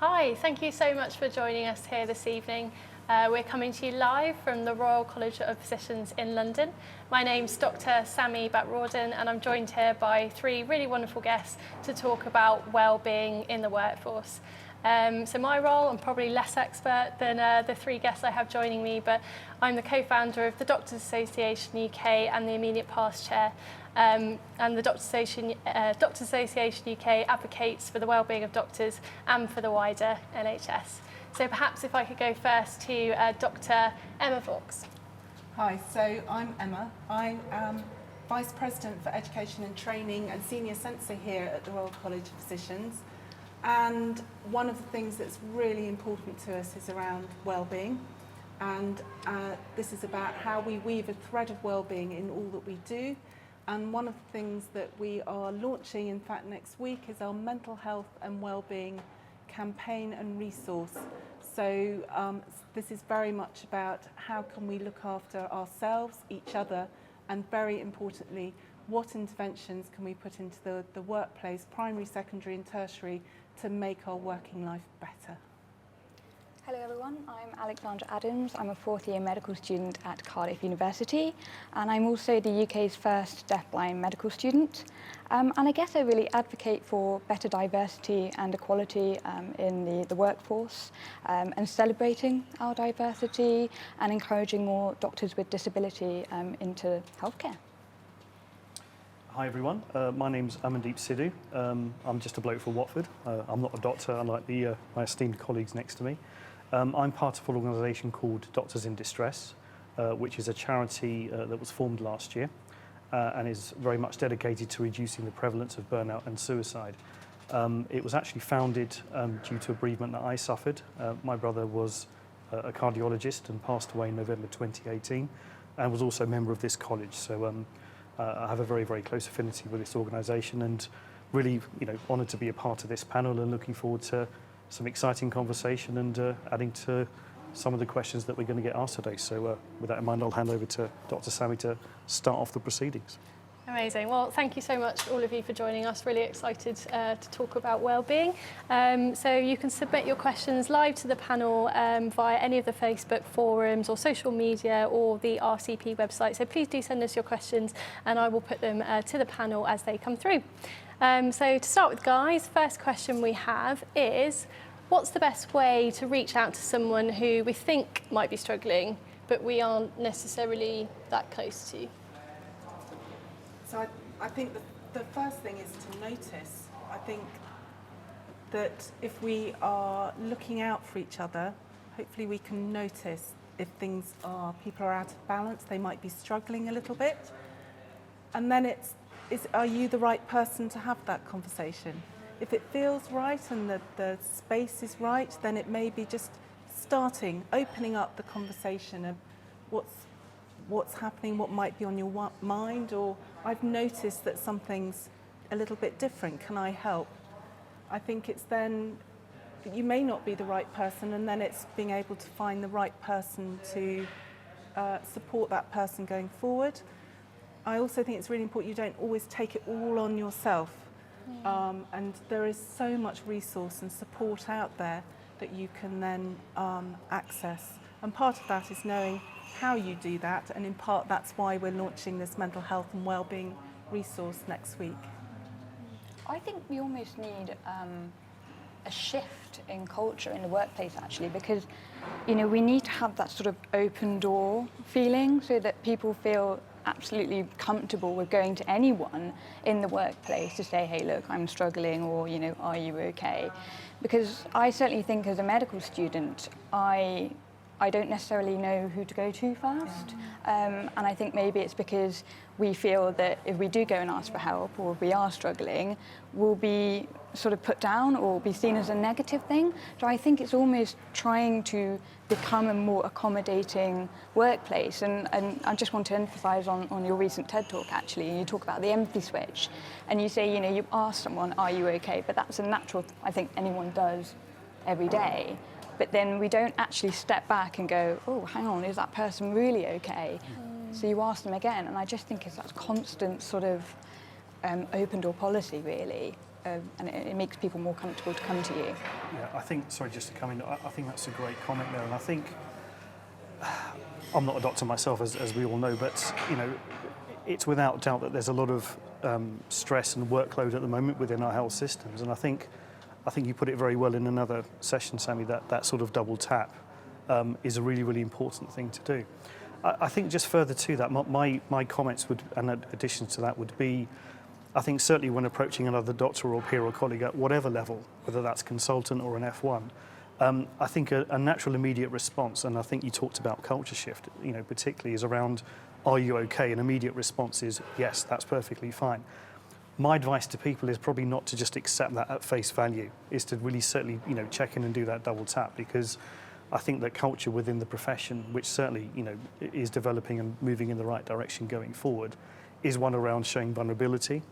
Hi, thank you so much for joining us here this evening. We're coming to you live from the Royal College of Physicians in London. My name's Dr. Sami Batrawden and I'm joined here by three really wonderful guests to talk about well-being in the workforce. So my role, I'm probably less expert than the three guests I have joining me, but I'm the co-founder of the Doctors Association UK and the immediate past chair. And the Doctors Association UK advocates for the well-being of doctors and for the wider NHS. So perhaps if I could go first to Dr. Emma Vaux. Hi, so I'm Emma. I am Vice President for Education and Training and Senior Censor here at the Royal College of Physicians. And one of the things that's really important to us is around well-being. And this is about how we weave a thread of well-being in all that we do. And one of the things that we are launching, in fact, next week is our mental health and well-being campaign and resource. So this is very much about how can we look after ourselves, each other, and very importantly, what interventions can we put into the workplace, primary, secondary and tertiary, to make our working life better. Hello everyone, I'm Alexandra Adams. I'm a fourth year medical student at Cardiff University and I'm also the UK's first deafblind medical student. And I guess I really advocate for better diversity and equality in the workforce and celebrating our diversity and encouraging more doctors with disability into healthcare. Hi everyone, my name's Amandeep Sidhu. I'm just a bloke from Watford. I'm not a doctor, unlike my esteemed colleagues next to me. I'm part of an organisation called Doctors in Distress, which is a charity that was formed last year and is very much dedicated to reducing the prevalence of burnout and suicide. It was actually founded due to a bereavement that I suffered. My brother was a cardiologist and passed away in November 2018 and was also a member of this college. So I have a very, very close affinity with this organisation and really, honoured to be a part of this panel and looking forward to some exciting conversation and adding to some of the questions that we're going to get asked today. So with that in mind, I'll hand over to Dr. Sami to start off the proceedings. Amazing. Well, thank you so much, all of you, for joining us. Really excited to talk about well-being. So you can submit your questions live to the panel via any of the Facebook forums or social media or the RCP website. So please do send us your questions and I will put them to the panel as they come through. So to start with, guys, first question we have is, what's the best way to reach out to someone who we think might be struggling, but we aren't necessarily that close to? So I think the first thing is to notice. I think that if we are looking out for each other, hopefully we can notice if people are out of balance, they might be struggling a little bit. And then are you the right person to have that conversation? If it feels right and the space is right, then it may be just opening up the conversation of what's happening, what might be on your mind, or I've noticed that something's a little bit different, can I help? I think it's then, you may not be the right person, and then it's being able to find the right person to support that person going forward. I also think it's really important you don't always take it all on yourself. And there is so much resource and support out there that you can then access. And part of that is knowing how you do that, and in part that's why we're launching this mental health and wellbeing resource next week. I think we almost need a shift in culture in the workplace, actually, because we need to have that sort of open door feeling so that people feel absolutely comfortable with going to anyone in the workplace to say, hey, look, I'm struggling, or, are you okay? Because I certainly think as a medical student, I don't necessarily know who to go to first. And I think maybe it's because we feel that if we do go and ask for help, or if we are struggling, we'll be sort of put down or be seen as a negative thing. So I think it's almost trying to become a more accommodating workplace. And I just want to emphasize on your recent TED Talk, actually. You talk about the empathy switch. And you say, you ask someone, are you okay? But that's a natural, I think anyone does every day. But then we don't actually step back and go, oh, hang on, is that person really okay? So you ask them again. And I just think it's that constant sort of open door policy, really. and it makes people more comfortable to come to you. Yeah, I think, sorry, just to come in, I think that's a great comment there, and I think, I'm not a doctor myself, as we all know, but, you know, it's without doubt that there's a lot of stress and workload at the moment within our health systems, and I think you put it very well in another session, Sammy, that sort of double tap is a really, really important thing to do. I think just further to that, my comments would, and additions to that would be, I think certainly when approaching another doctor or peer or colleague at whatever level, whether that's consultant or an F1, I think a natural immediate response, and I think you talked about culture shift, you know, particularly is around, are you okay? An immediate response is, yes, that's perfectly fine. My advice to people is probably not to just accept that at face value, is to really certainly, you know, check in and do that double tap, because I think that culture within the profession, which certainly, you know, is developing and moving in the right direction going forward, is one around showing vulnerability,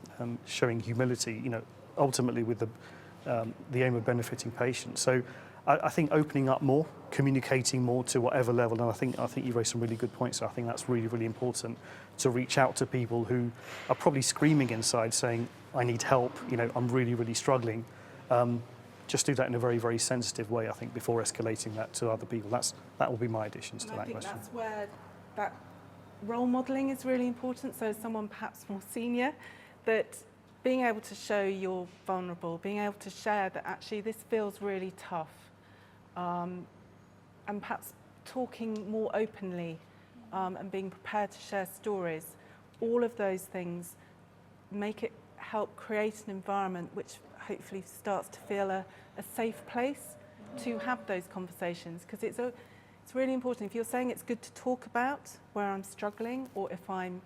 showing humility, you know, ultimately with the aim of benefiting patients. So I think opening up more, communicating more to whatever level, and I think you raised some really good points. So I think that's really, really important to reach out to people who are probably screaming inside saying, I need help, you know, I'm really, really struggling. Just do that in a very, very sensitive way, I think, before escalating that to other people. That will be my additions to that question. I think that's where that role modelling is really important. So someone perhaps more senior, that being able to show you're vulnerable, being able to share that actually this feels really tough, and perhaps talking more openly and being prepared to share stories, all of those things make it help create an environment which hopefully starts to feel a safe place to have those conversations, because it's really important. If you're saying it's good to talk about where I'm struggling, or if I'm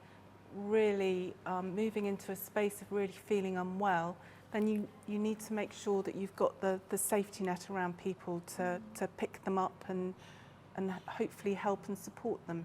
really moving into a space of really feeling unwell, then you need to make sure that you've got the safety net around people to pick them up and hopefully help and support them.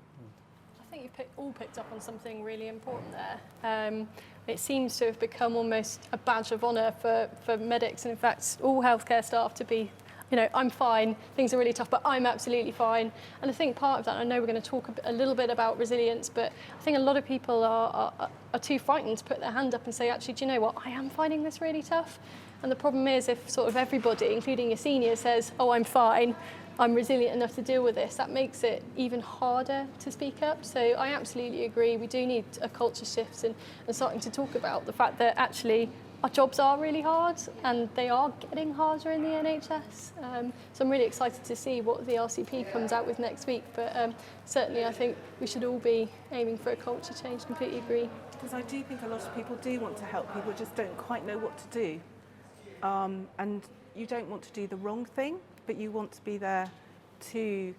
I think you've all picked up on something really important there. It seems to have become almost a badge of honour for medics, and in fact all healthcare staff, to be, you know, I'm fine, things are really tough, but I'm absolutely fine. And I think part of that, I know we're going to talk a little bit about resilience, but I think a lot of people are too frightened to put their hand up and say, actually, do you know what, I am finding this really tough. And the problem is, if sort of everybody, including your senior, says, oh, I'm fine, I'm resilient enough to deal with this, that makes it even harder to speak up. So I absolutely agree, we do need a culture shift and starting to talk about the fact that actually our jobs are really hard, and they are getting harder in the NHS. So I'm really excited to see what the RCP comes out with next week. But certainly I think we should all be aiming for a culture change, completely agree. Because I do think a lot of people do want to help, people just don't quite know what to do. And you don't want to do the wrong thing, but you want to be there to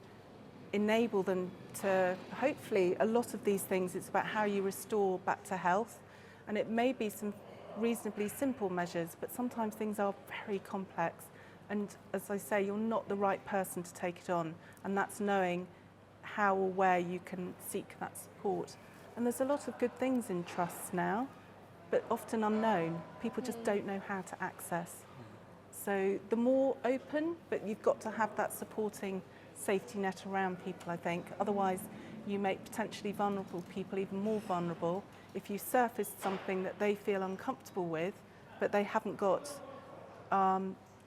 enable them to, hopefully, a lot of these things, it's about how you restore back to health. And it may be some reasonably simple measures, but sometimes things are very complex. And as I say, you're not the right person to take it on. And that's knowing how or where you can seek that support. And there's a lot of good things in trusts now, but often unknown. People just don't know how to access. So the more open, but you've got to have that supporting safety net around people, I think. Otherwise, you make potentially vulnerable people even more vulnerable. If you surface something that they feel uncomfortable with, but they haven't got,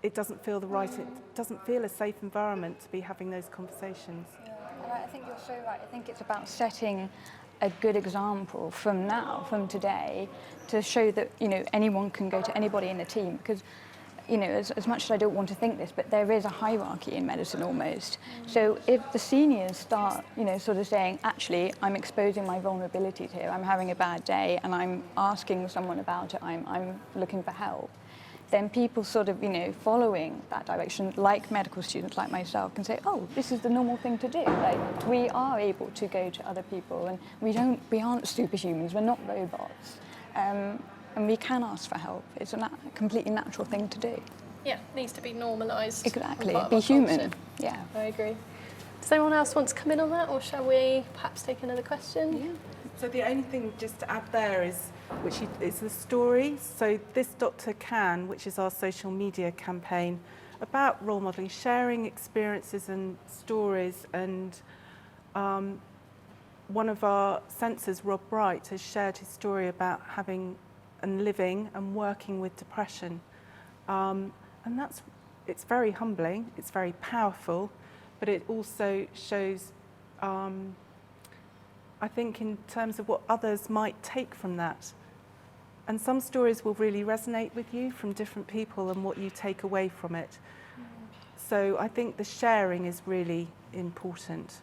it doesn't feel it doesn't feel a safe environment to be having those conversations. Yeah, and I think you're so right. I think it's about setting a good example from now, from today, to show that, you know, anyone can go to anybody in the team. Because, you know, as much as I don't want to think this, but there is a hierarchy in medicine almost. So if the seniors start, you know, sort of saying, actually, I'm exposing my vulnerabilities here, I'm having a bad day, and I'm asking someone about it, I'm looking for help, then people sort of, you know, following that direction, like medical students like myself, can say, oh, this is the normal thing to do. Like, we are able to go to other people, and we aren't superhumans, we're not robots. And we can ask for help. It's a completely natural thing to do. Yeah, it needs to be normalised. Exactly, be human. Culture. Yeah. I agree. Does anyone else want to come in on that, or shall we perhaps take another question? Yeah. So the only thing just to add there is the story. So this Dr. Can, which is our social media campaign about role modelling, sharing experiences and stories, and one of our censors, Rob Bright, has shared his story about having and living and working with depression. And it's very humbling, it's very powerful, but it also shows, I think, in terms of what others might take from that. And some stories will really resonate with you from different people and what you take away from it. So I think the sharing is really important.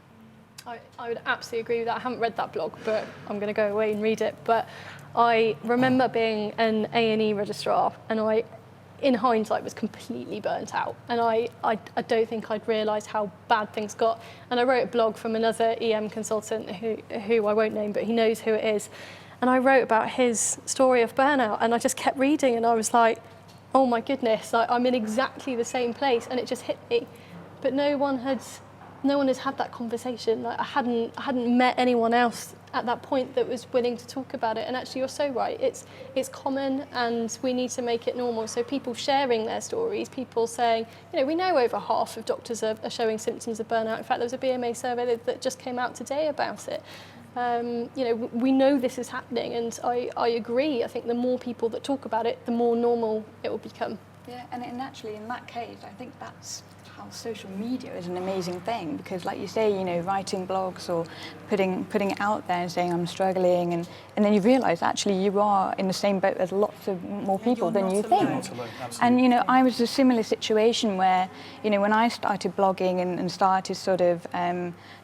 I would absolutely agree with that. I haven't read that blog, but I'm going to go away and read it. But I remember being an A&E registrar, and I, in hindsight, was completely burnt out. And I don't think I'd realised how bad things got. And I wrote a blog from another EM consultant who I won't name, but he knows who it is. And I wrote about his story of burnout, and I just kept reading, and I was like, oh my goodness, I'm in exactly the same place, and it just hit me. But no one has had that conversation. Like, I hadn't met anyone else at that point that was willing to talk about it. And actually, you're so right. It's common, and we need to make it normal. So people sharing their stories, people saying, we know over half of doctors are showing symptoms of burnout. In fact, there was a BMA survey that just came out today about it. We know this is happening, and I agree. I think the more people that talk about it, the more normal it will become. Yeah, and actually in that case, I think that's how social media is an amazing thing, because like you say, writing blogs or putting it out there and saying I'm struggling, and then you realise actually you are in the same boat as lots of more people than you think. And I was in a similar situation where, when I started blogging and started sort of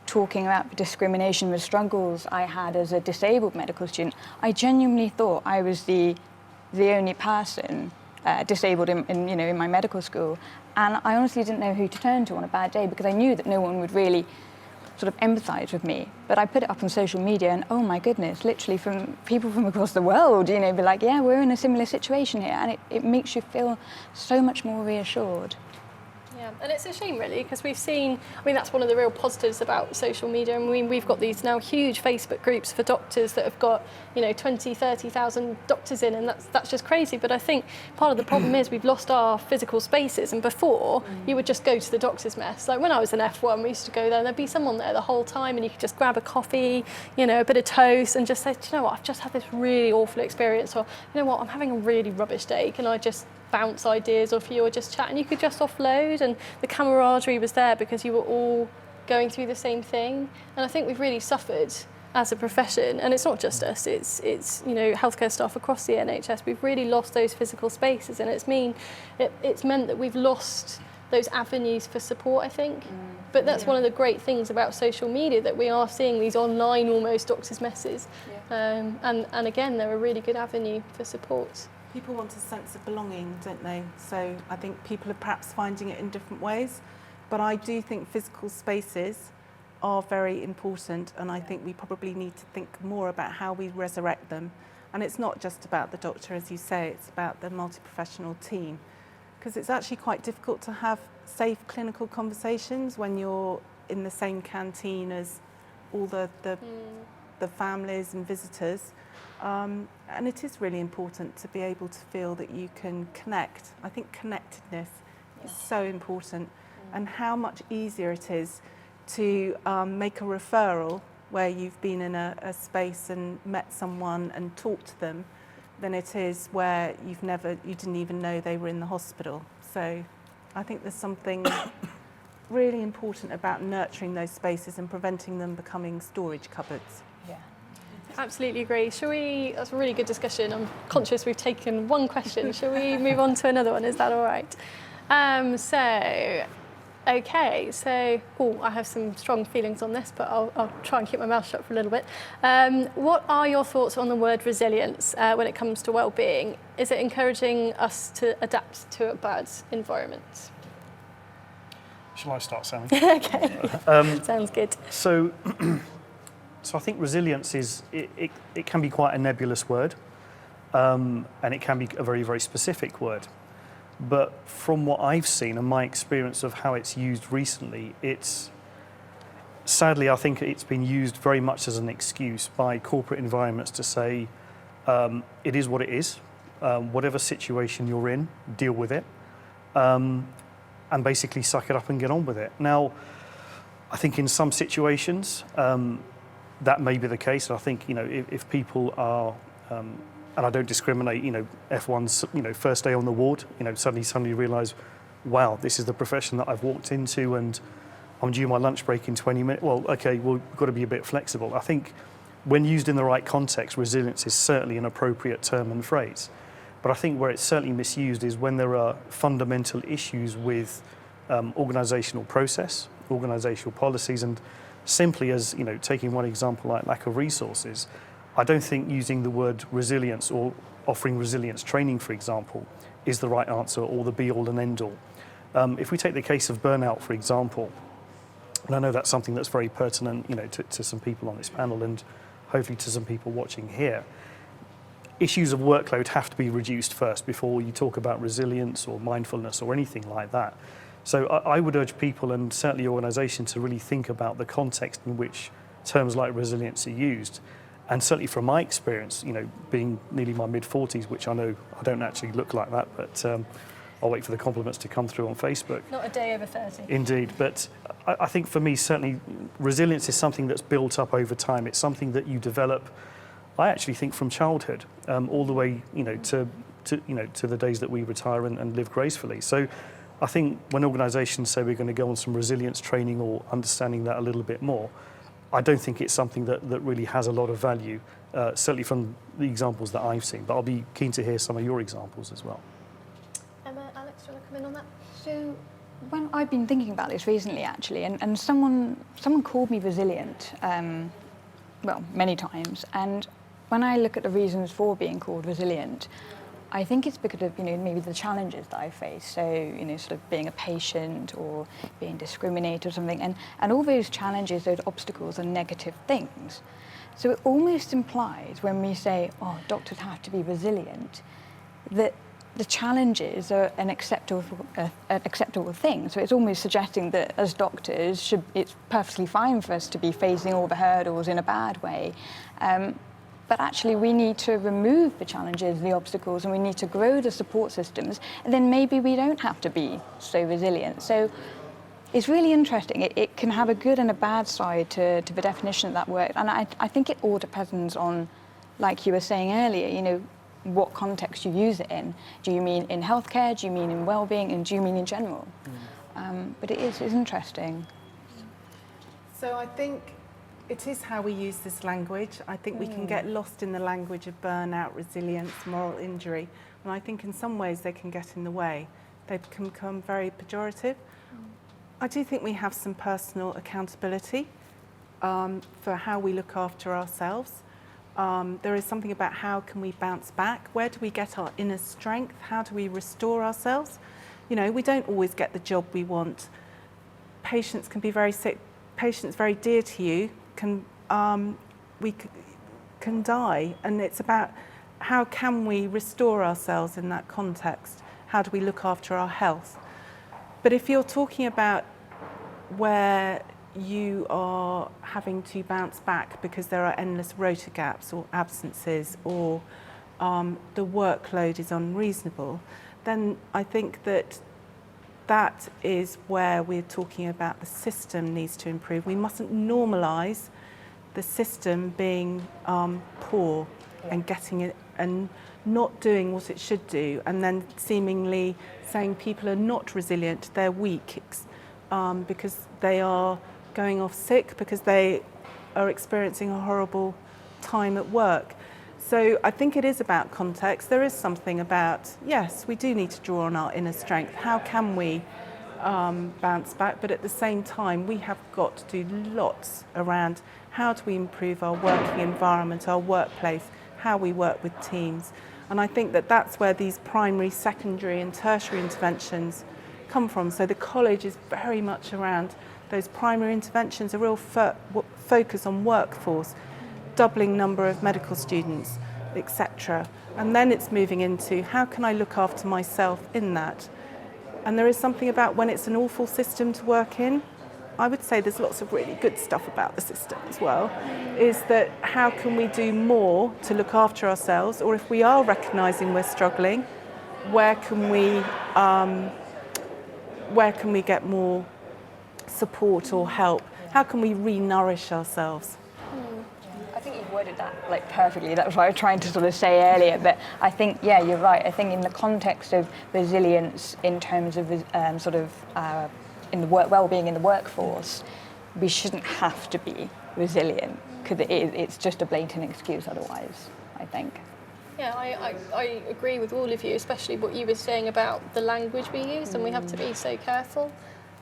talking about discrimination, the struggles I had as a disabled medical student, I genuinely thought I was the only person disabled in my medical school, and I honestly didn't know who to turn to on a bad day, because I knew that no one would really sort of empathise with me. But I put it up on social media, and oh my goodness, literally from people from across the world, be like, yeah, we're in a similar situation here, and it makes you feel so much more reassured. Yeah, and it's a shame really, because we've seen, that's one of the real positives about social media. We've got these now huge Facebook groups for doctors that have got, 20, 30,000 doctors in, and that's just crazy. But I think part of the problem is we've lost our physical spaces, and before you would just go to the doctor's mess. Like when I was in F1, we used to go there and there'd be someone there the whole time, and you could just grab a coffee, a bit of toast, and just say, do you know what, I've just had this really awful experience, or you know what, I'm having a really rubbish day, can I just bounce ideas off you or just chat? And you could just offload, and the camaraderie was there because you were all going through the same thing. And I think we've really suffered as a profession, and it's not just us, it's healthcare staff across the NHS. We've really lost those physical spaces, and it's meant that we've lost those avenues for support, I think. But that's one of the great things about social media, that we are seeing these online almost doctors' messes. And again, they're a really good avenue for support. People want a sense of belonging, don't they? So I think people are perhaps finding it in different ways, but I do think physical spaces are very important, and I think we probably need to think more about how we resurrect them. And it's not just about the doctor, as you say, it's about the multi-professional team, because it's actually quite difficult to have safe clinical conversations when you're in the same canteen as all the families and visitors. And it is really important to be able to feel that you can connect. I think connectedness is so important, and how much easier it is to make a referral where you've been in a space and met someone and talked to them than it is where you didn't even know they were in the hospital. So I think there's something really important about nurturing those spaces and preventing them becoming storage cupboards. Absolutely agree. That's a really good discussion. I'm conscious we've taken one question. Shall we move on to another one? Is that all right? I have some strong feelings on this, but I'll try and keep my mouth shut for a little bit. What are your thoughts on the word resilience when it comes to well-being? Is it encouraging us to adapt to a bad environment? Shall I start, Sammy? Okay, sounds good. So I think resilience it can be quite a nebulous word, and it can be a very, very specific word. But from what I've seen and my experience of how it's used recently, sadly, I think it's been used very much as an excuse by corporate environments to say, it is what it is, whatever situation you're in, deal with it, and basically suck it up and get on with it. Now, I think in some situations, that may be the case. I think, if people are and I don't discriminate, F1's, first day on the ward, suddenly realise, wow, this is the profession that I've walked into and I'm due my lunch break in 20 minutes. Well, okay, we've got to be a bit flexible. I think when used in the right context, resilience is certainly an appropriate term and phrase. But I think where it's certainly misused is when there are fundamental issues with organisational process, organisational policies, and simply as, taking one example like lack of resources, I don't think using the word resilience or offering resilience training, for example, is the right answer or the be-all and end-all. If we take the case of burnout, for example, and I know that's something that's very pertinent, to some people on this panel and hopefully to some people watching here. Issues of workload have to be reduced first before you talk about resilience or mindfulness or anything like that. So I would urge people and certainly organisations to really think about the context in which terms like resilience are used. And certainly from my experience, being nearly my mid-40s, which I know I don't actually look like that, but I'll wait for the compliments to come through on Facebook. Not a day over 30. Indeed, but I think for me, certainly, resilience is something that's built up over time. It's something that you develop, I actually think, from childhood, all the way, to the days that we retire and live gracefully. So I think when organisations say we're going to go on some resilience training or understanding that a little bit more, I don't think it's something that really has a lot of value, certainly from the examples that I've seen. But I'll be keen to hear some of your examples as well. Emma, Alex, do you want to come in on that? So when I've been thinking about this recently, actually, and someone called me resilient, many times. And when I look at the reasons for being called resilient, I think it's because of, maybe the challenges that I face. So, sort of being a patient or being discriminated or something. And all those challenges, those obstacles are negative things. So it almost implies when we say, oh, doctors have to be resilient, that the challenges are an acceptable thing. So it's almost suggesting that as doctors, it's perfectly fine for us to be facing all the hurdles in a bad way. But actually we need to remove the challenges, the obstacles, and we need to grow the support systems, and then maybe we don't have to be so resilient. So it's really interesting. It can have a good and a bad side to the definition of that word. And I think it all depends on, like you were saying earlier, what context you use it in. Do you mean in healthcare? Do you mean in well-being? And do you mean in general? But it's interesting. So I think it is how we use this language. I think we can get lost in the language of burnout, resilience, moral injury. And I think in some ways they can get in the way. They can become very pejorative. I do think we have some personal accountability for how we look after ourselves. There is something about how can we bounce back? Where do we get our inner strength? How do we restore ourselves? We don't always get the job we want. Patients can be very sick. Patients very dear to you can die, and it's about how can we restore ourselves in that context? How do we look after our health? But if you're talking about where you are having to bounce back because there are endless rota gaps or absences or the workload is unreasonable, then I think that is where we're talking about the system needs to improve. We mustn't normalise the system being poor and getting it and not doing what it should do, and then seemingly saying people are not resilient, they're weak because they are going off sick, because they are experiencing a horrible time at work. So I think it is about context. There is something about, yes, we do need to draw on our inner strength. How can we bounce back? But at the same time, we have got to do lots around how do we improve our working environment, our workplace, how we work with teams. And I think that that's where these primary, secondary and tertiary interventions come from. So the college is very much around those primary interventions, a real focus on workforce, doubling number of medical students, etc. And then it's moving into how can I look after myself in that? And there is something about when it's an awful system to work in, I would say there's lots of really good stuff about the system as well, is that how can we do more to look after ourselves, or if we are recognising we're struggling, where can we get more support or help? How can we re-nourish ourselves? I think you've worded that like perfectly. That was what I was trying to sort of say earlier. But I think, yeah, you're right. I think in the context of resilience, in terms of in the well-being in the workforce, we shouldn't have to be resilient because it's just a blatant excuse otherwise, I think. Yeah, I agree with all of you, especially what you were saying about the language we use, and we have to be so careful.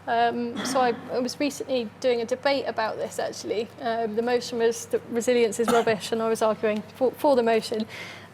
So I was recently doing a debate about this, actually. The motion was that resilience is rubbish, and I was arguing for the motion.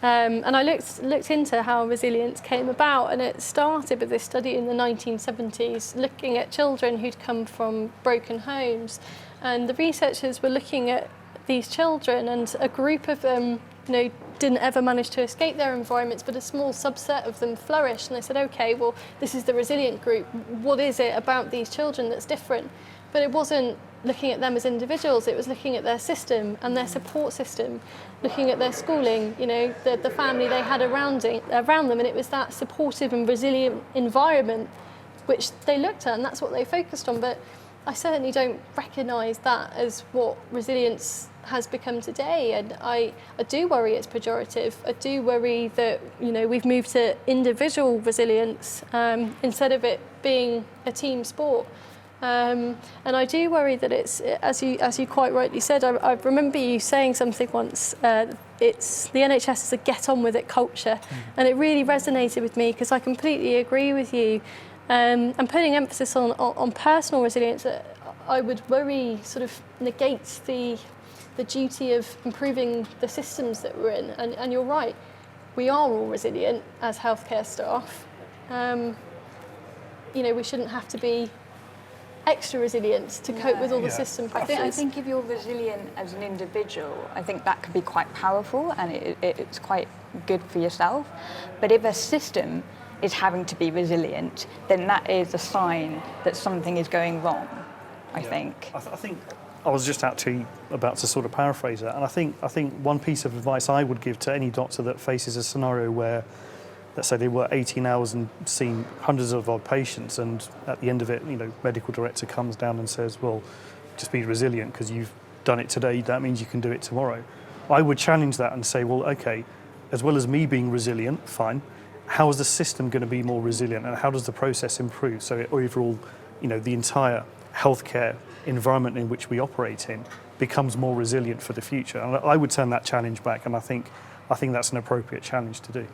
And I looked into how resilience came about, and it started with this study in the 1970s looking at children who'd come from broken homes. And the researchers were looking at these children, and a group of them didn't ever manage to escape their environments, but a small subset of them flourished. And they said, okay, well, this is the resilient group. What is it about these children that's different? But it wasn't looking at them as individuals, it was looking at their system and their support system, looking at their schooling, the family they had around them, and it was that supportive and resilient environment which they looked at, and that's what they focused on. But I certainly don't recognise that as what resilience has become today, and I do worry it's pejorative. I do worry that we've moved to individual resilience instead of it being a team sport. And I do worry that it's, as you quite rightly said, I remember you saying something once, it's the NHS is a get on with it culture, and it really resonated with me because I completely agree with you. And putting emphasis on personal resilience, I would worry sort of negates the duty of improving the systems that we're in. And you're right, we are all resilient as healthcare staff. We shouldn't have to be extra resilient to cope with all the system pressures. I think if you're resilient as an individual, I think that can be quite powerful, and it's quite good for yourself. But if a system is having to be resilient, then that is a sign that something is going wrong, I think. I think I was just about to sort of paraphrase that, and I think one piece of advice I would give to any doctor that faces a scenario where, let's say they work 18 hours and seen hundreds of odd patients, and at the end of it, medical director comes down and says, well, just be resilient because you've done it today, that means you can do it tomorrow. I would challenge that and say, well, okay, as well as me being resilient, fine, how is the system going to be more resilient, and how does the process improve so overall, the entire healthcare environment in which we operate in becomes more resilient for the future? And I would turn that challenge back, and I think that's an appropriate challenge to do.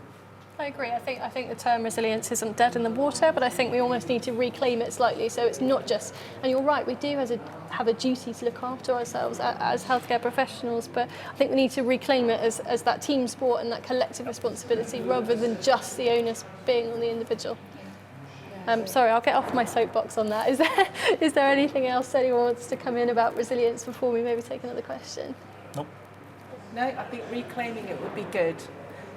I agree. I think the term resilience isn't dead in the water, but I think we almost need to reclaim it slightly. So it's not just, and you're right, we do have a duty to look after ourselves as healthcare professionals, but I think we need to reclaim it as that team sport and that collective responsibility rather than just the onus being on the individual. Sorry, I'll get off my soapbox on that. Is there anything else anyone wants to come in about resilience before we maybe take another question? Nope. No, I think reclaiming it would be good.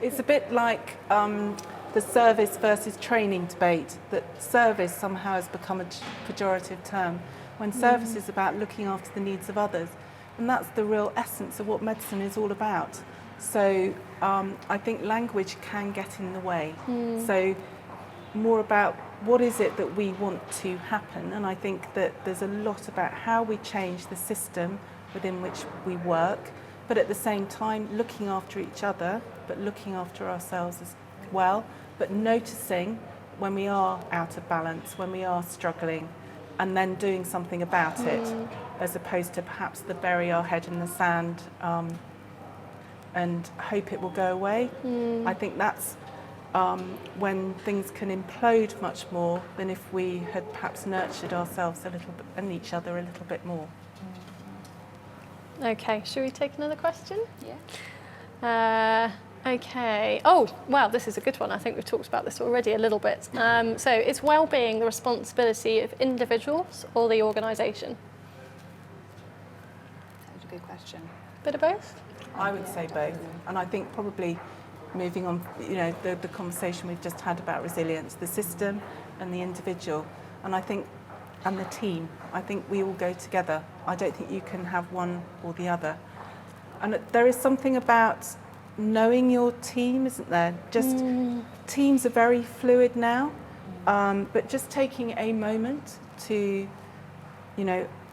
It's a bit like the service versus training debate, that service somehow has become a pejorative term, when service is about looking after the needs of others. And that's the real essence of what medicine is all about. So I think language can get in the way. So more about what is it that we want to happen, and I think that there's a lot about how we change the system within which we work, but at the same time looking after each other, but looking after ourselves as well, but noticing when we are out of balance, when we are struggling, and then doing something about it, as opposed to perhaps to bury our head in the sand and hope it will go away. I think that's when things can implode much more than if we had perhaps nurtured ourselves a little bit and each other a little bit more. Okay, should we take another question? Yeah. Okay. Oh, well, this is a good one. I think we've talked about this already a little bit. So is well-being the responsibility of individuals or the organisation? That was a good question. Bit of both? I would say both. And I think probably moving on, the conversation we've just had about resilience, the system and the individual, and the team. I think we all go together. I don't think you can have one or the other. And there is something about knowing your team, isn't there? Just teams are very fluid now, but just taking a moment to,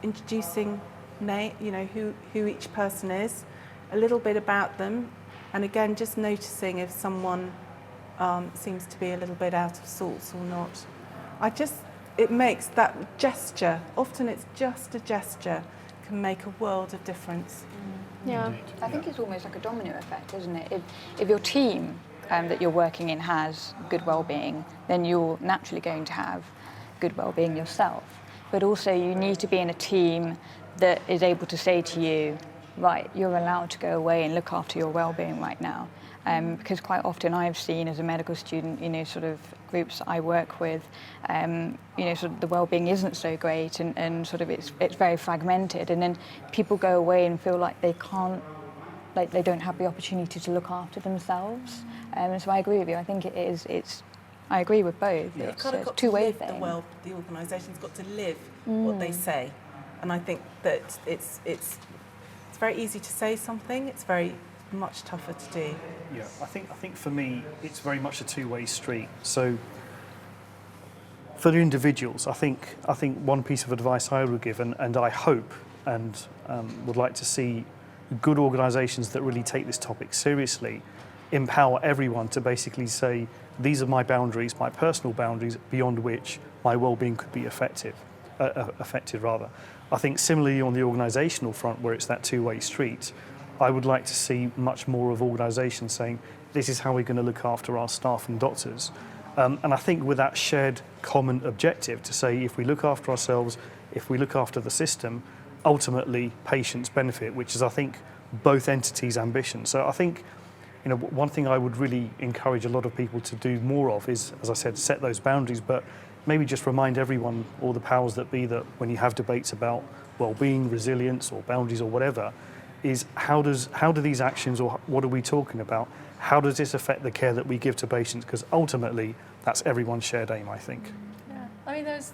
introducing, who each person is, a little bit about them, and again, just noticing if someone seems to be a little bit out of sorts or not. It makes that gesture, often it's just a gesture, can make a world of difference. Yeah. Indeed, I think yeah. it's almost like a domino effect, isn't it? If your team that you're working in has good well-being, then you're naturally going to have good well-being yourself. But also you need to be in a team that is able to say to you, right, you're allowed to go away and look after your well-being right now. Because quite often I've seen as a medical student, sort of groups I work with, sort of the well-being isn't so great and sort of it's very fragmented, and then people go away and feel like they can't, like they don't have the opportunity to look after themselves. And so I agree with you. I think I agree with both. Yeah. It's kind of a got two-way to live thing. the organisation's got to live what they say, and I think that it's very easy to say something. It's very much tougher to do. Yeah, I think for me, it's very much a two-way street. So for the individuals, I think one piece of advice I would give, and I hope and would like to see good organisations that really take this topic seriously, empower everyone to basically say, these are my boundaries, my personal boundaries, beyond which my well-being could be affected. I think similarly on the organisational front, where it's that two-way street, I would like to see much more of organisations saying, this is how we're going to look after our staff and doctors. And I think with that shared common objective to say, if we look after ourselves, if we look after the system, ultimately patients benefit, which is, I think, both entities' ambition. So I think, one thing I would really encourage a lot of people to do more of is, as I said, set those boundaries, but maybe just remind everyone, or the powers that be, that when you have debates about well-being, resilience, or boundaries, or whatever, is how do these actions, or what are we talking about, how does this affect the care that we give to patients? Because ultimately, that's everyone's shared aim, I think. Yeah. I mean, there was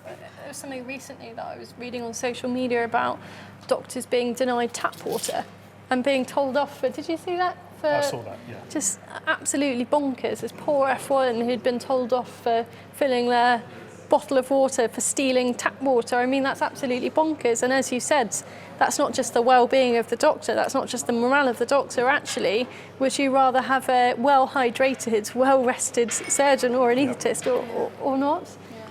something recently that I was reading on social media about doctors being denied tap water and being told off for, did you see that? I saw that, yeah. Just absolutely bonkers. This poor F1 who'd been told off for filling their bottle of water for stealing tap water. I mean, that's absolutely bonkers. And as you said, that's not just the well-being of the doctor, that's not just the morale of the doctor. Actually, would you rather have a well-hydrated, well-rested surgeon or anaesthetist or not? Yeah.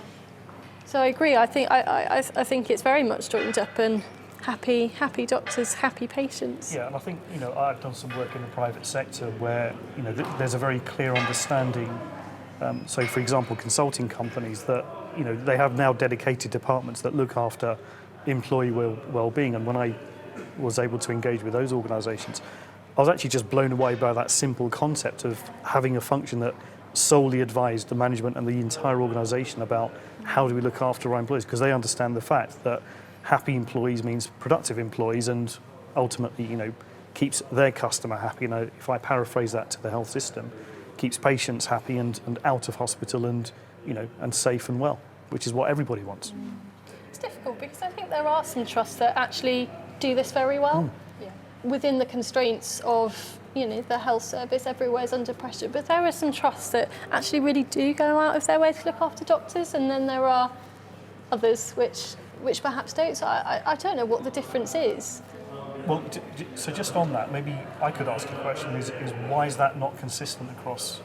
So I agree. I think it's very much joined up, and happy doctors, happy patients. Yeah, and I think, I've done some work in the private sector where, there's a very clear understanding. So, for example, consulting companies that, they have now dedicated departments that look after employee well-being. And when I was able to engage with those organisations, I was actually just blown away by that simple concept of having a function that solely advised the management and the entire organisation about how do we look after our employees, because they understand the fact that happy employees means productive employees, and ultimately, keeps their customer happy. If I paraphrase that to the health system, keeps patients happy and out of hospital and safe and well, which is what everybody wants. It's difficult because I think there are some trusts that actually do this very well Yeah. within the constraints of the health service. Everywhere's under pressure, but there are some trusts that actually really do go out of their way to look after doctors, and then there are others which perhaps don't. So I don't know what the difference is. Well, so just on that, maybe I could ask a question: is why is that not consistent across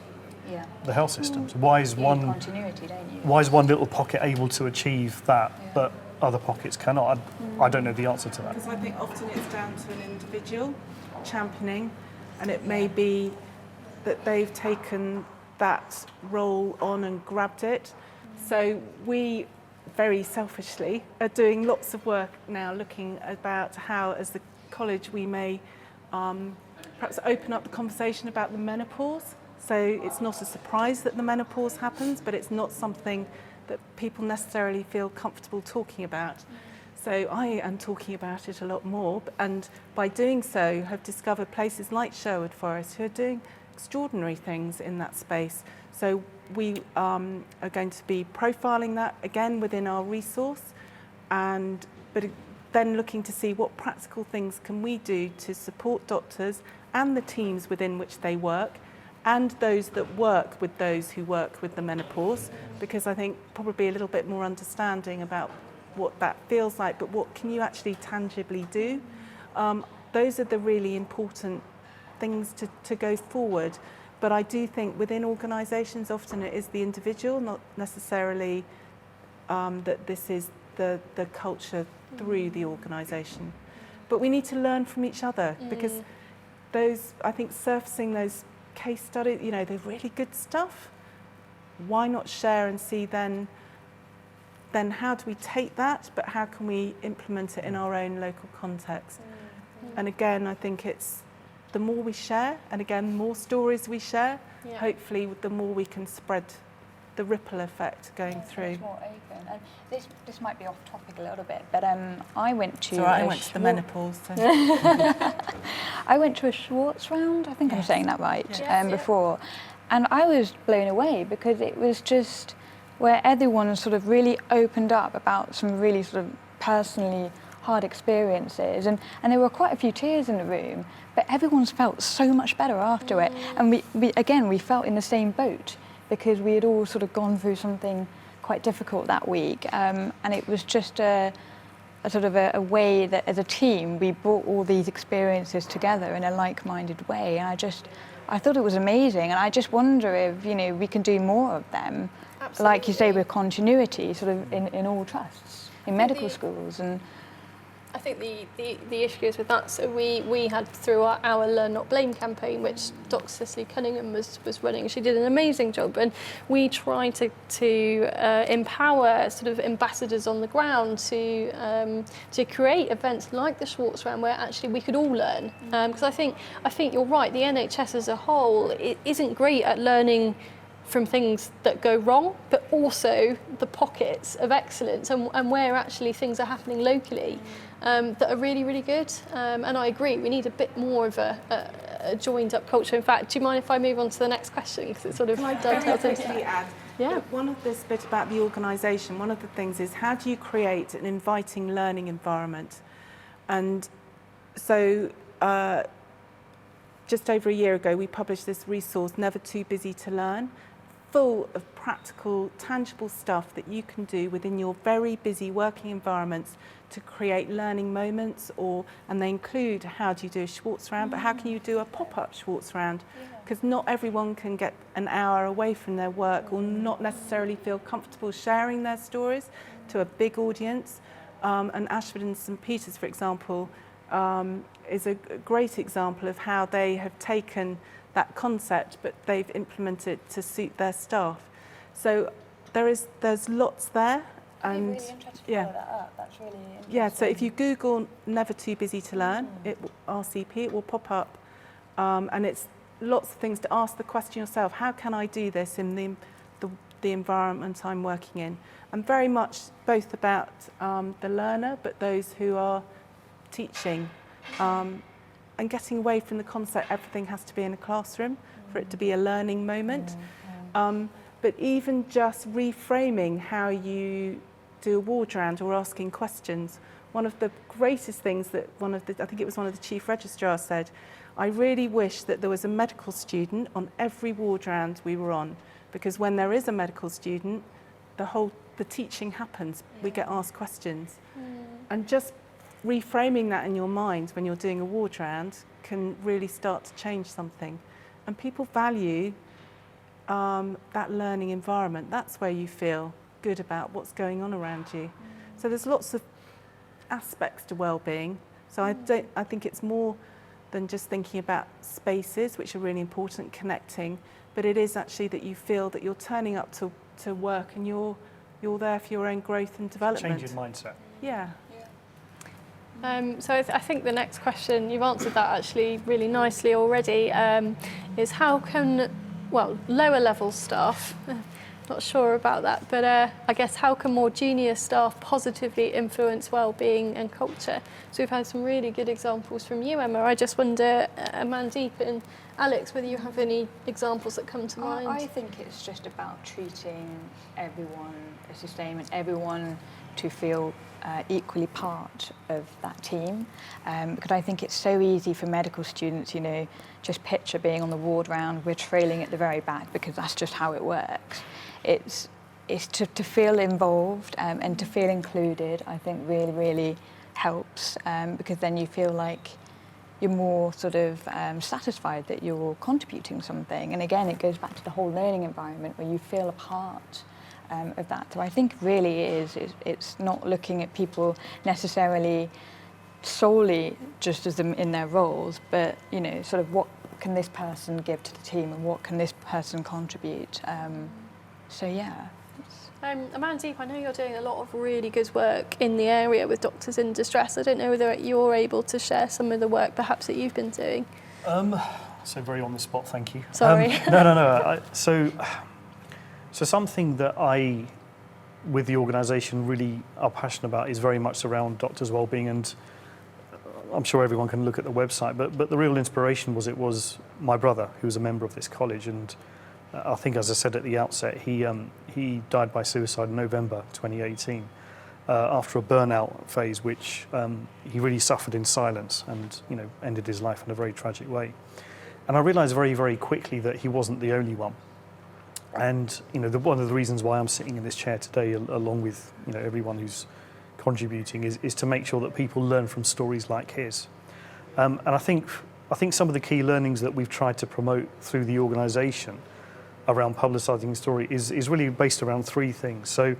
Yeah. the health systems? Why is You need one continuity, don't you? why is one little pocket able to achieve that, Yeah. but other pockets cannot? I don't know the answer to that. Because I think often it's down to an individual championing, and it may be that they've taken that role on and grabbed it. So we very selfishly are doing lots of work now looking about how, as the college, we may perhaps open up the conversation about the menopause. So it's not a surprise that the menopause happens, but it's not something that people necessarily feel comfortable talking about. So I am talking about it a lot more, and by doing so have discovered places like Sherwood Forest who are doing extraordinary things in that space. So we are going to be profiling that again within our resource, but then looking to see what practical things can we do to support doctors and the teams within which they work, and those that work with those who work with the menopause, because I think probably a little bit more understanding about what that feels like, but what can you actually tangibly do? those are the really important things to go forward. But I do think within organisations, often it is the individual, not necessarily that this is the culture through the organisation. But we need to learn from each other, because those, I think, surfacing those case studies, you know, they're really good stuff. Why not share and see then how do we take that, but how can we implement it in our own local context? And again, I think it's the more we share, and again, more stories we share, hopefully the more we can spread the ripple effect going through. It's more open. And this might be off topic a little bit, but I went to I went to the menopause. So. I went to a Schwartz round, I think I'm saying that right, before. And I was blown away, because it was just where everyone sort of really opened up about some really sort of personally hard experiences, and there were quite a few tears in the room, but everyone's felt so much better after it. And we felt in the same boat, because we had all sort of gone through something quite difficult that week, and it was just a sort of a way that as a team we brought all these experiences together in a like-minded way, and I thought it was amazing, and I just wonder if, you know, we can do more of them. Absolutely. Like you say, with continuity, sort of in all trusts, in medical schools. And I think the issue is with that. So we had through our Learn Not Blame campaign, which Dr. Cicely Cunningham was running. She did an amazing job, and we tried to empower sort of ambassadors on the ground to create events like the Schwartz Round, where actually we could all learn. Because I think you're right. The NHS as a whole isn't great at learning from things that go wrong, but also the pockets of excellence and where actually things are happening locally that are really, really good. And I agree, we need a bit more of a joined up culture. In fact, do you mind if I move on to the next question? Because it sort of dovetails into that. Add? Yeah. One of this bit about the organisation, one of the things is, how do you create an inviting learning environment? And so just over a year ago, we published this resource, Never Too Busy to Learn, full of practical, tangible stuff that you can do within your very busy working environments to create learning moments, and they include, how do you do a Schwartz Round, but how can you do a pop-up Schwartz Round? Because not everyone can get an hour away from their work, or not necessarily feel comfortable sharing their stories to a big audience. And Ashford and St Peters, for example, is a great example of how they have taken that concept, but they've implemented it to suit their staff. So there's lots there. And really interested to follow that up. That's really interesting. Yeah, so if you Google Never Too Busy to Learn, RCP, it will pop up. And it's lots of things to ask the question yourself, how can I do this in the environment I'm working in? And very much both about the learner, but those who are teaching. And getting away from the concept everything has to be in a classroom for it to be a learning moment. But even just reframing how you do a ward round or asking questions. One of the greatest things that I think it was one of the chief registrars said, I really wish that there was a medical student on every ward round we were on, because when there is a medical student, the teaching happens. We get asked questions. And just reframing that in your mind when you're doing a ward round can really start to change something. And people value that learning environment. That's where you feel good about what's going on around you. So there's lots of aspects to well-being. So I think it's more than just thinking about spaces, which are really important, connecting, but it is actually that you feel that you're turning up to work and you're there for your own growth and development. Change your mindset. Yeah. So I think the next question, you've answered that actually really nicely already, is how can, lower level staff, not sure about that, but I guess how can more junior staff positively influence well-being and culture? So we've had some really good examples from you, Emma. I just wonder, Mandeep and Alex, whether you have any examples that come to mind. I think it's just about treating everyone as the same and everyone to feel equally part of that team, because I think it's so easy for medical students, just picture being on the ward round, we're trailing at the very back because that's just how it works. It's to feel involved and to feel included, I think really, really helps, because then you feel like you're more sort of satisfied that you're contributing something. And again, it goes back to the whole learning environment where you feel a part of that. So I think really it's not looking at people necessarily solely just as them in their roles, but you know, sort of what can this person give to the team and what can this person contribute. So yeah. Amandeep, I know you're doing a lot of really good work in the area with doctors in distress. I don't know whether you're able to share some of the work perhaps that you've been doing. So very on the spot, thank you. Sorry. No. So something that I, with the organisation, really are passionate about is very much around doctors' wellbeing, and I'm sure everyone can look at the website. But the real inspiration was my brother, who was a member of this college, and I think, as I said at the outset, he died by suicide in November 2018 after a burnout phase, which he really suffered in silence, and ended his life in a very tragic way. And I realised very, very quickly that he wasn't the only one. And one of the reasons why I'm sitting in this chair today, along with everyone who's contributing, is to make sure that people learn from stories like his. And I think some of the key learnings that we've tried to promote through the organisation around publicising the story is really based around three things. So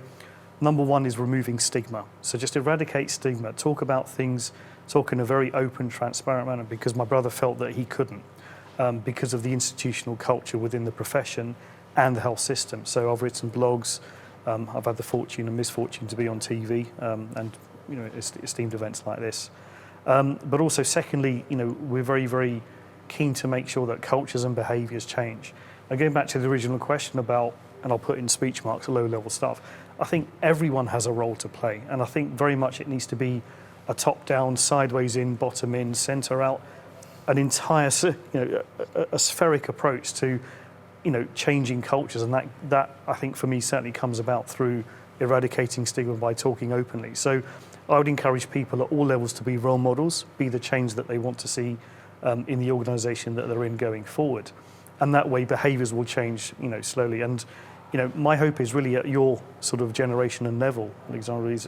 number one is removing stigma. So just eradicate stigma, talk about things, talk in a very open, transparent manner, because my brother felt that he couldn't because of the institutional culture within the profession and the health system. So I've written blogs, I've had the fortune and misfortune to be on TV and esteemed events like this. But also secondly, we're very, very keen to make sure that cultures and behaviours change. Going back to the original question about, and I'll put in speech marks, low-level stuff, I think everyone has a role to play, and I think very much it needs to be a top-down, sideways in, bottom in, centre out, an entire, a spheric approach to, changing cultures, and that I think for me certainly comes about through eradicating stigma by talking openly. So I would encourage people at all levels to be role models, be the change that they want to see in the organisation that they're in going forward. And that way behaviours will change, slowly. And, my hope is really at your sort of generation and level, Alexandra, is,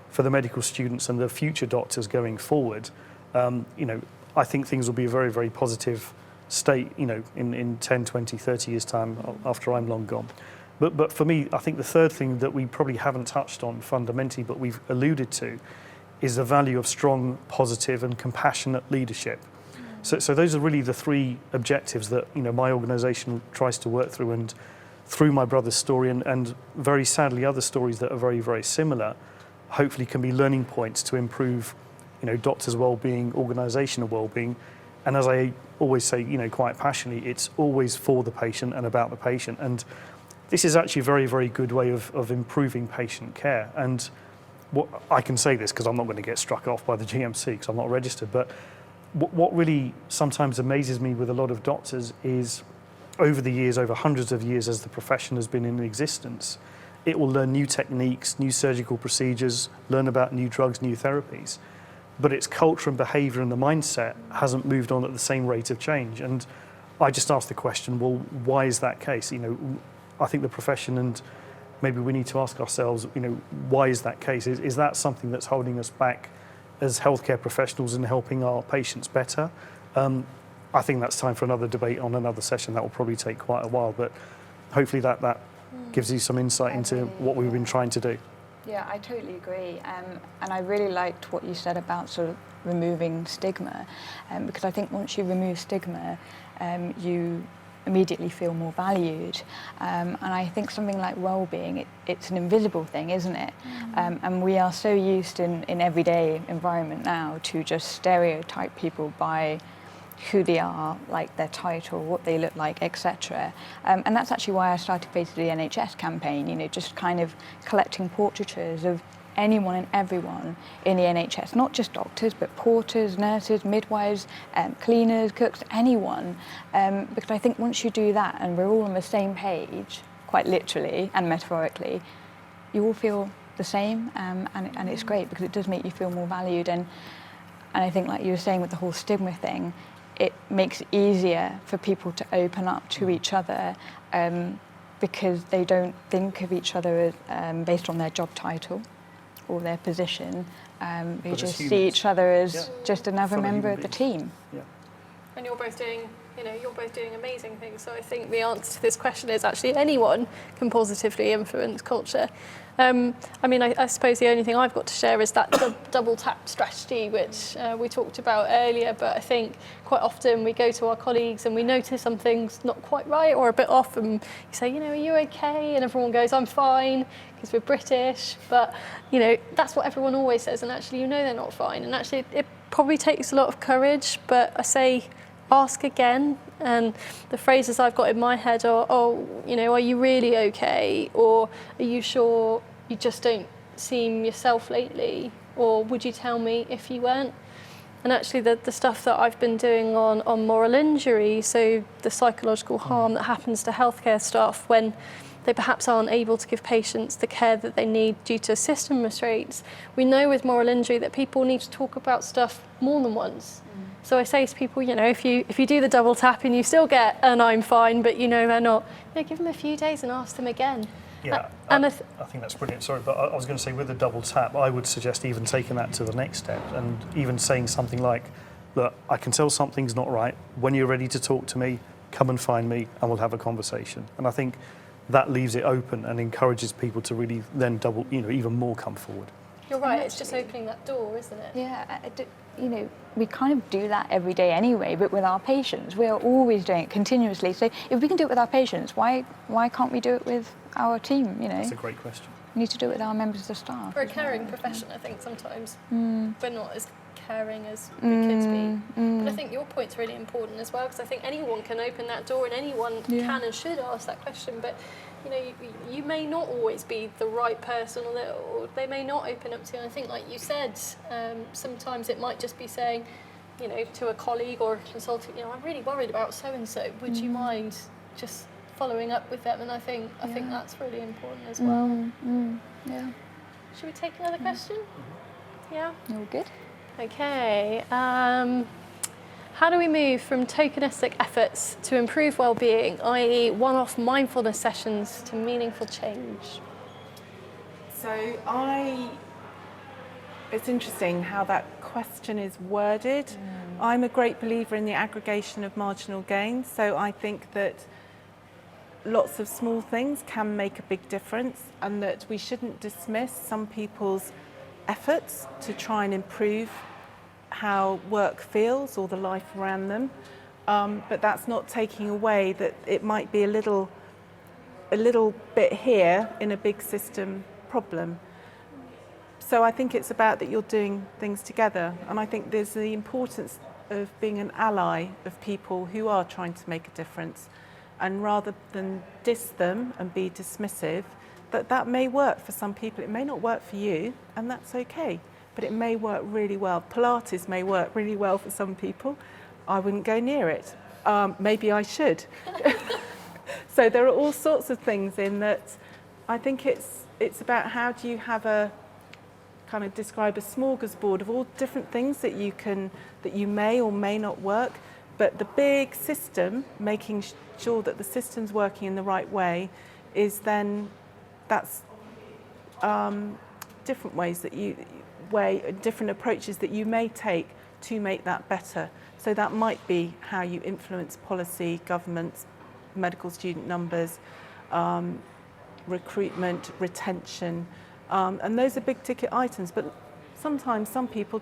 for the medical students and the future doctors going forward, I think things will be a very, very positive state, in 10, 20, 30 years' time after I'm long gone. But for me, I think the third thing that we probably haven't touched on fundamentally, but we've alluded to, is the value of strong, positive and compassionate leadership. So those are really the three objectives that my organisation tries to work through, and through my brother's story and very sadly other stories that are very, very similar, hopefully can be learning points to improve doctors' well-being, organisational well-being. And as I always say, quite passionately, it's always for the patient and about the patient. And this is actually a very, very good way of improving patient care. And what I can say this because I'm not going to get struck off by the GMC because I'm not registered, but what really sometimes amazes me with a lot of doctors is over the years, over hundreds of years as the profession has been in existence, it will learn new techniques, new surgical procedures, learn about new drugs, new therapies. But its culture and behaviour and the mindset hasn't moved on at the same rate of change. And I just asked the question, well, why is that case? I think the profession, and maybe we need to ask ourselves, why is that case? Is that something that's holding us back as healthcare professionals in helping our patients better? I think that's time for another debate on another session. That will probably take quite a while, but hopefully that gives you some insight into what we've been trying to do. Yeah, I totally agree. And I really liked what you said about sort of removing stigma, because I think once you remove stigma, you immediately feel more valued. And I think something like well-being, it's an invisible thing, isn't it? And we are so used in everyday environment now to just stereotype people by who they are, like their title, what they look like, etc. And that's actually why I started Face of the NHS campaign, just kind of collecting portraitures of anyone and everyone in the NHS, not just doctors, but porters, nurses, midwives, cleaners, cooks, anyone. Because I think once you do that and we're all on the same page, quite literally and metaphorically, you all feel the same, and it's great because it does make you feel more valued. And I think, like you were saying with the whole stigma thing, it makes it easier for people to open up to each other because they don't think of each other as, based on their job title. or their position. We But as just see humans. each other as Yeah. just another Fellow member human of the team. Yeah. And you're both doing, you're both doing amazing things. So I think the answer to this question is actually anyone can positively influence culture. I suppose the only thing I've got to share is that double tap strategy, which we talked about earlier. But I think quite often we go to our colleagues and we notice something's not quite right or a bit off, and you say, are you okay? And everyone goes, I'm fine, because we're British. But that's what everyone always says, and actually, they're not fine. And actually, it probably takes a lot of courage. But I say, ask again. And the phrases I've got in my head are, are you really okay? Or are you sure you just don't seem yourself lately? Or would you tell me if you weren't? And actually the stuff that I've been doing on moral injury, so the psychological harm that happens to healthcare staff when they perhaps aren't able to give patients the care that they need due to system restraints. We know with moral injury that people need to talk about stuff more than once. So I say to people, if you do the double tap and you still get an I'm fine, but they're not, give them a few days and ask them again. Yeah, And I think that's brilliant. Sorry, but I was going to say with the double tap, I would suggest even taking that to the next step and even saying something like, look, I can tell something's not right. When you're ready to talk to me, come and find me and we'll have a conversation. And I think that leaves it open and encourages people to really then even more come forward. You're right, it's just opening that door, isn't it? Yeah, we kind of do that every day anyway, but with our patients, we are always doing it continuously. So if we can do it with our patients, why can't we do it with our team, That's a great question. We need to do it with our members of the staff. For a caring profession, I think sometimes we're not as caring as we could be. But I think your point's really important as well, because I think anyone can open that door and anyone can and should ask that question. But you may not always be the right person, or they may not open up to you. And I think, like you said, sometimes it might just be saying, to a colleague or a consultant, I'm really worried about so and so. Would you mind just following up with them? And I think that's really important as well. Yeah. Should we take another question? Yeah. All good. Okay. How do we move from tokenistic efforts to improve well-being, i.e. one-off mindfulness sessions, to meaningful change? So it's interesting how that question is worded. I'm a great believer in the aggregation of marginal gains. So I think that lots of small things can make a big difference, and that we shouldn't dismiss some people's efforts to try and improve how work feels or the life around them, but that's not taking away that it might be a little bit here in a big system problem. So I think it's about that you're doing things together, and I think there's the importance of being an ally of people who are trying to make a difference, and rather than diss them and be dismissive, that may work for some people, it may not work for you, and that's okay. But it may work really well. Pilates may work really well for some people. I wouldn't go near it. Maybe I should. So there are all sorts of things in that. I think it's about how do you have a kind of describe a smorgasbord of all different things that you may or may not work. But the big system, making sure that the system's working in the right way, is then that's different ways that different approaches that you may take to make that better. So that might be how you influence policy, governments, medical student numbers, recruitment, retention, and those are big ticket items, but sometimes some people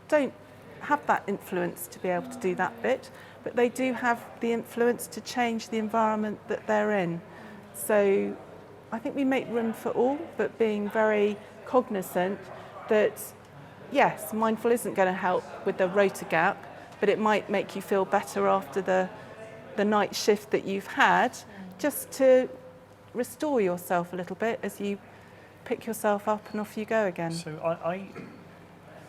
don't have that influence to be able to do that bit, but they do have the influence to change the environment that they're in. So I think we make room for all, but being very cognizant that, yes, mindful isn't going to help with the rota gap, but it might make you feel better after the night shift that you've had, just to restore yourself a little bit as you pick yourself up and off you go again. So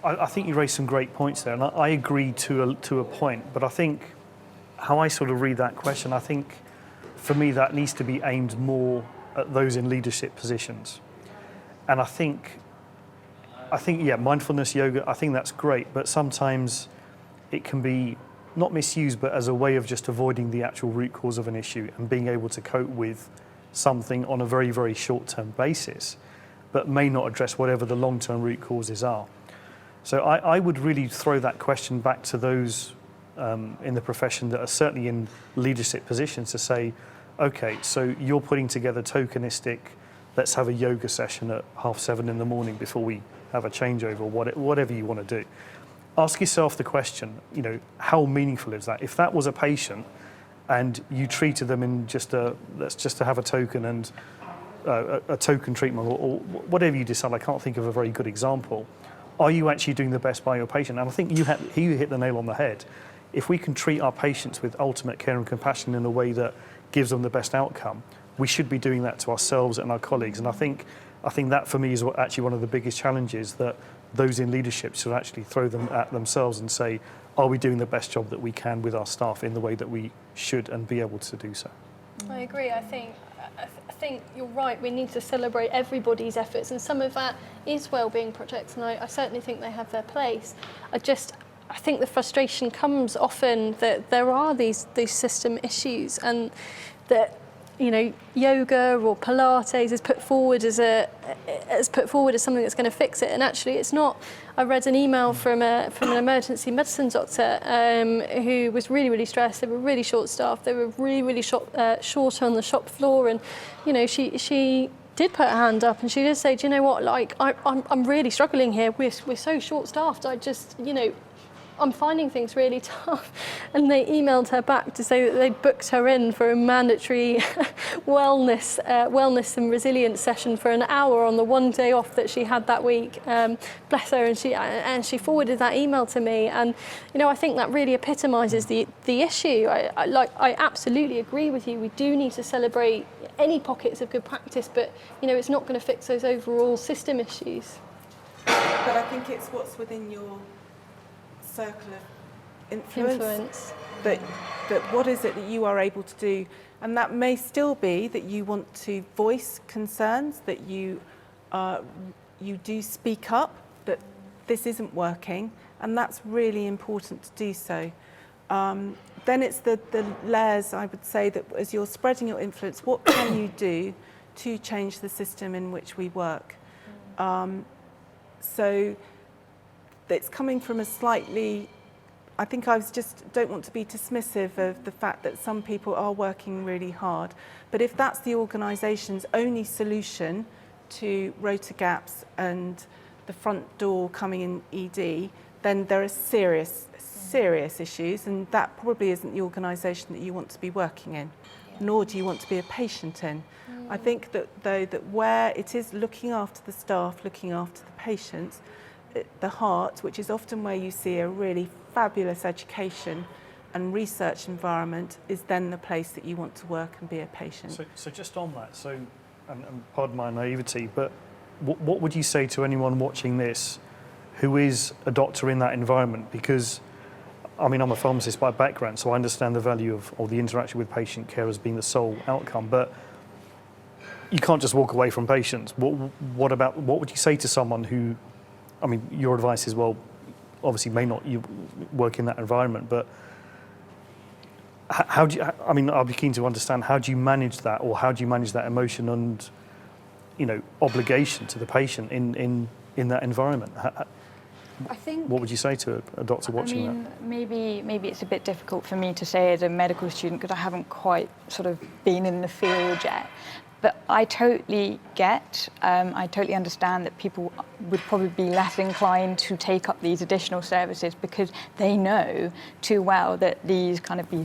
I think you raised some great points there, and I agree to a point, but I think how I sort of read that question, I think for me that needs to be aimed more at those in leadership positions. And I think, yeah, mindfulness, yoga, I think that's great, but sometimes it can be not misused, but as a way of just avoiding the actual root cause of an issue and being able to cope with something on a very, very short-term basis. but may not address whatever the long-term root causes are. So I would really throw that question back to those in the profession that are certainly in leadership positions to say, okay, so you're putting together tokenistic, let's have a yoga session at 7:30 in the morning before we have a changeover, or whatever you want to do. Ask yourself the question, how meaningful is that? If that was a patient and you treated them in let's just to have a token and a token treatment or whatever you decide, I can't think of a very good example. Are you actually doing the best by your patient? And I think you hit the nail on the head. If we can treat our patients with ultimate care and compassion in a way that gives them the best outcome, we should be doing that to ourselves and our colleagues. And I think that for me is actually one of the biggest challenges, that those in leadership should actually throw them at themselves and say, are we doing the best job that we can with our staff in the way that we should and be able to do so? I agree. I think you're right. We need to celebrate everybody's efforts, and some of that is wellbeing projects, and I certainly think they have their place. I think the frustration comes often that there are these system issues, and that yoga or Pilates is put forward as something that's going to fix it, and actually it's not. I read an email from an emergency medicine doctor who was really, really stressed. They were really short-staffed. They were really, really short on the shop floor, and she did put her hand up and she did say, do you know what? Like I'm really struggling here. We're so short-staffed. I'm finding things really tough. And they emailed her back to say that they'd booked her in for a mandatory wellness and resilience session for an hour on the one day off that she had that week. Bless her, and she forwarded that email to me. And I think that really epitomises the issue. I absolutely agree with you. We do need to celebrate any pockets of good practice, but it's not going to fix those overall system issues. But I think it's what's within your circle of influence. That what is it that you are able to do, and that may still be that you want to voice concerns, that you do speak up, that this isn't working, and that's really important to do so. Then it's the layers, I would say, that as you're spreading your influence, what can you do to change the system in which we work? So it's coming from a slightly, I think don't want to be dismissive of the fact that some people are working really hard. But if that's the organisation's only solution to rota gaps and the front door coming in ED, then there are serious issues, and that probably isn't the organisation that you want to be working in, nor do you want to be a patient in. I think that where it is looking after the staff, looking after the patients, the heart, which is often where you see a really fabulous education and research environment, is then the place that you want to work and be a patient. So just on that, and pardon my naivety, but what would you say to anyone watching this who is a doctor in that environment? Because, I'm a pharmacist by background, so I understand the value of the interaction with patient care as being the sole outcome, but you can't just walk away from patients. What would you say to someone who, your advice is, well, obviously may not you work in that environment, but how do you, I'll be keen to understand, how do you manage that, or how do you manage that emotion and, obligation to the patient in that environment? I think, what would you say to a doctor watching that? Maybe it's a bit difficult for me to say as a medical student, because I haven't quite sort of been in the field yet. But I totally I totally understand that people would probably be less inclined to take up these additional services because they know too well that these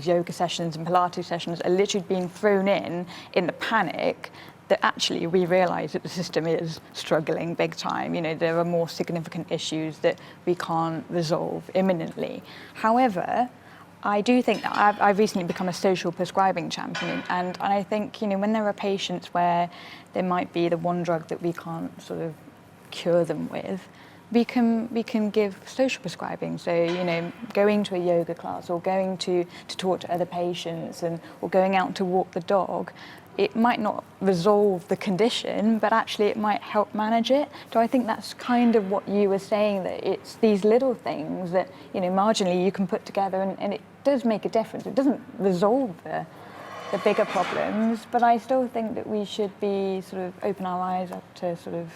yoga sessions and Pilates sessions are literally being thrown in the panic that actually we realise that the system is struggling big time. There are more significant issues that we can't resolve imminently. However, I do think that I've recently become a social prescribing champion, and I think when there are patients where there might be the one drug that we can't sort of cure them with, we can give social prescribing. So going to a yoga class, or going to talk to other patients, or going out to walk the dog. It might not resolve the condition, but actually it might help manage it. So I think that's kind of what you were saying, that it's these little things that, marginally you can put together, and it does make a difference. It doesn't resolve the bigger problems, but I still think that we should be sort of open our eyes up to sort of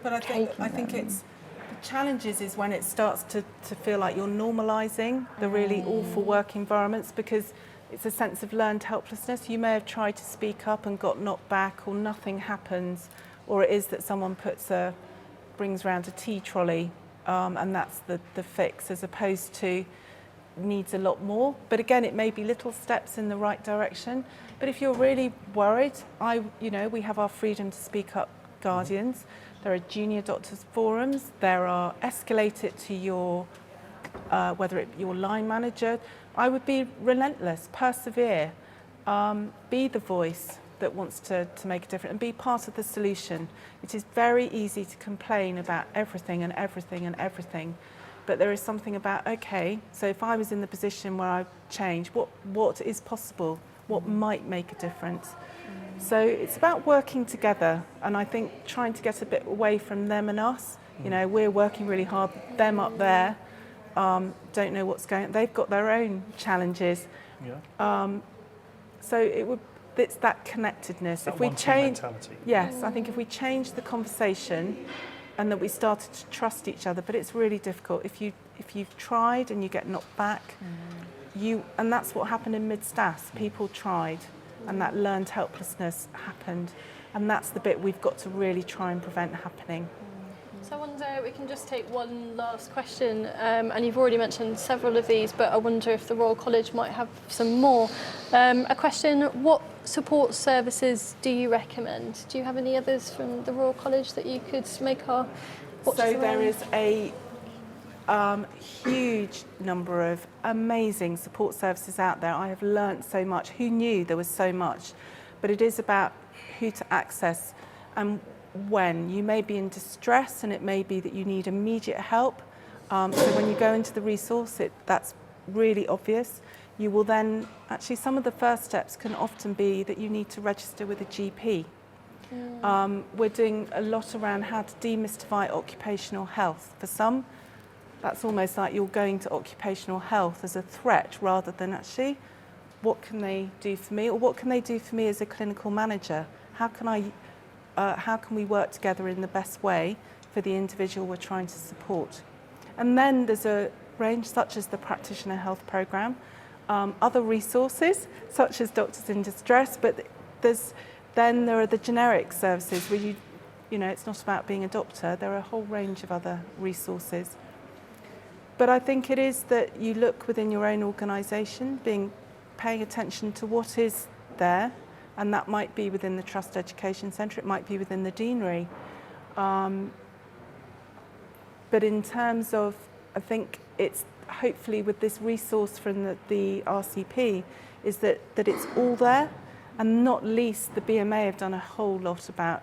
But I think it's the challenges is when it starts to feel like you're normalising the really awful work environments, because it's a sense of learned helplessness. You may have tried to speak up and got knocked back, or nothing happens, or it is that someone brings around a tea trolley, and that's the fix, as opposed to needs a lot more. But again, it may be little steps in the right direction. But if you're really worried, we have our Freedom to Speak Up guardians. There are junior doctors forums. There are escalate it to your your line manager. I would be relentless, persevere, be the voice that wants to make a difference and be part of the solution. It is very easy to complain about everything and everything and everything, but there is something about, okay, so if I was in the position where I change, what is possible? What might make a difference? So it's about working together, and I think trying to get a bit away from them and us. You know, we're working really hard, them up there don't know what's going on. They've got their own challenges. Yeah. So it's that connectedness. That if we one-team change, mentality. yes, I think if we change the conversation and that we started to trust each other, but it's really difficult. If you've tried and you get knocked back, and that's what happened in Mid-Stas. People tried, and that learned helplessness happened, and that's the bit we've got to really try and prevent happening. So I wonder, we can just take one last question, and you've already mentioned several of these, but I wonder if the Royal College might have some more. A question, what support services do you recommend? Do you have any others from the Royal College that you could make our watchers So aware there of? is a huge number of amazing support services out there. I have learnt so much. Who knew there was so much? But it is about who to access and when. You may be in distress, and it may be that you need immediate help. So when you go into the resource, that's really obvious. You will then, actually some of the first steps can often be that you need to register with a GP. We're doing a lot around how to demystify occupational health. For some, that's almost like you're going to occupational health as a threat rather than actually, what can they do for me, or what can they do for me as a clinical manager? How can we work together in the best way for the individual we're trying to support? And then there's a range such as the Practitioner Health Programme, other resources such as Doctors in Distress, but there are the generic services where it's not about being a doctor. There are a whole range of other resources. But I think it is that you look within your own organisation, paying attention to what is there, and that might be within the Trust Education Centre, it might be within the Deanery. But in terms of, I think it's hopefully with this resource from the RCP, is that it's all there, and not least the BMA have done a whole lot about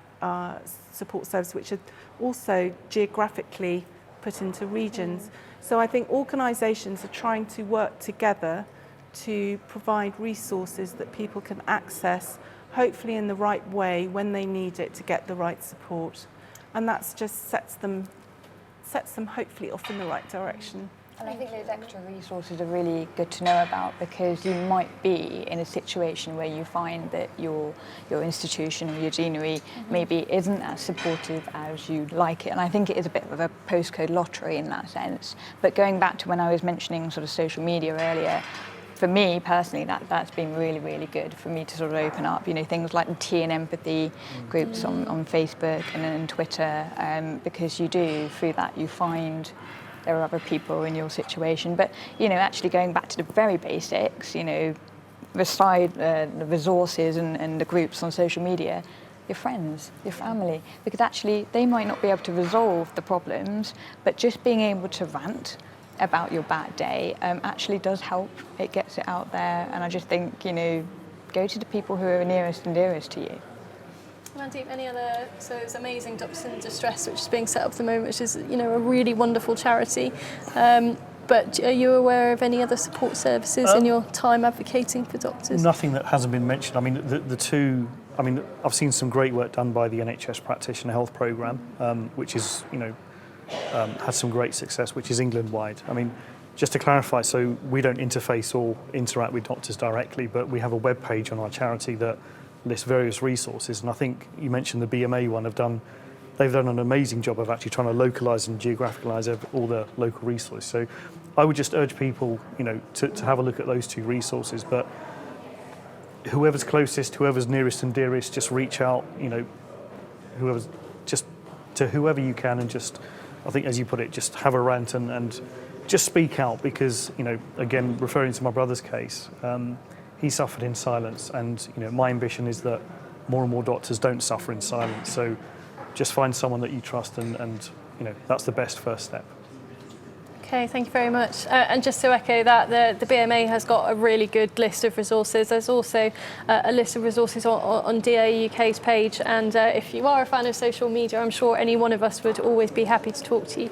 support services, which are also geographically put into regions. So I think organisations are trying to work together to provide resources that people can access, hopefully in the right way when they need it to get the right support. And that's just sets them hopefully off in the right direction. And I think those extra resources are really good to know about, because you might be in a situation where you find that your institution or your deanery maybe isn't as supportive as you'd like it. And I think it is a bit of a postcode lottery in that sense. But going back to when I was mentioning sort of social media earlier, for me personally, that's been really, really good for me to sort of open up, things like the Tea and Empathy groups on Facebook and then Twitter, because you do, through that, you find there are other people in your situation. But, actually going back to the very basics, beside the resources and the groups on social media, your friends, your family, because actually they might not be able to resolve the problems, but just being able to rant about your bad day actually does help. It gets it out there, and I just think, go to the people who are nearest and dearest to you. Mandeep, any other, so it's amazing Doctors in Distress, which is being set up at the moment, which is, a really wonderful charity. But are you aware of any other support services in your time advocating for doctors? Nothing that hasn't been mentioned. I mean, the two, I've seen some great work done by the NHS Practitioner Health Programme, which is, had some great success, which is England-wide. Just to clarify, so we don't interface or interact with doctors directly, but we have a web page on our charity that lists various resources. And I think you mentioned the BMA one have done they've done an amazing job of actually trying to localise and geographicalise all the local resources. So I would just urge people, to have a look at those 2 resources. But whoever's closest, whoever's nearest and dearest, just reach out, whoever's just to whoever you can, and just, I think, as you put it, just have a rant and just speak out, because, again, referring to my brother's case, he suffered in silence, and, my ambition is that more and more doctors don't suffer in silence. So just find someone that you trust, and that's the best first step. Okay, thank you very much. And just to echo that, the BMA has got a really good list of resources. There's also a list of resources on DA UK's page, and if you are a fan of social media, I'm sure any one of us would always be happy to talk to you.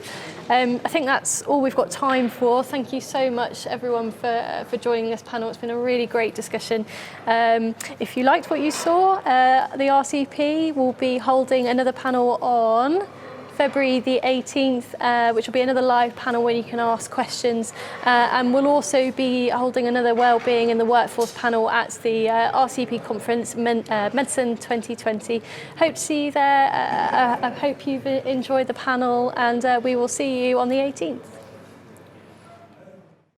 I think that's all we've got time for. Thank you so much, everyone, for joining this panel. It's been a really great discussion. If you liked what you saw, the RCP will be holding another panel on February the 18th, which will be another live panel where you can ask questions, and we'll also be holding another Wellbeing in the Workforce panel at the RCP conference, Medicine 2020. Hope to see you there. I hope you've enjoyed the panel, and we will see you on the 18th.